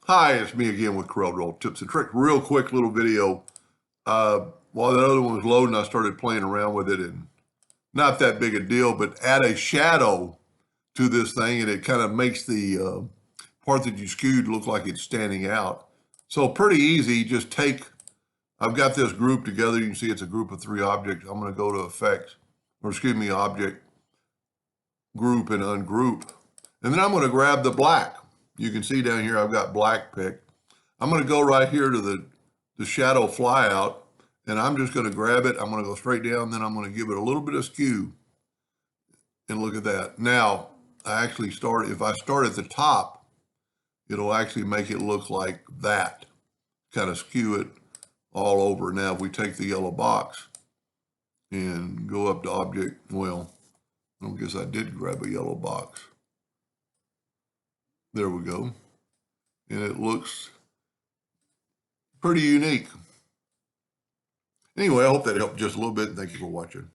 Hi, it's me again with Corel Roll Tips and Tricks. Real quick little video. While the other one was loading, I started playing around with it, and not that big a deal, but add a shadow to this thing and it kind of makes the part that you skewed look like it's standing out. So pretty easy. Just I've got this group together. You can see it's a group of 3 objects. I'm going to go to Effects, or excuse me, Object, Group, and Ungroup. And then I'm going to grab the black. You can see down here I've got black picked. I'm going to go right here to the shadow flyout, and I'm just going to grab it. I'm going to go straight down, then I'm going to give it a little bit of skew. And look at that. Now, if I start at the top, it'll actually make it look like that. Kind of skew it all over. Now, if we take the yellow box and go up to Object, well, I guess I did grab a yellow box. There we go. And it looks pretty unique. Anyway, I hope that helped just a little bit. Thank you for watching.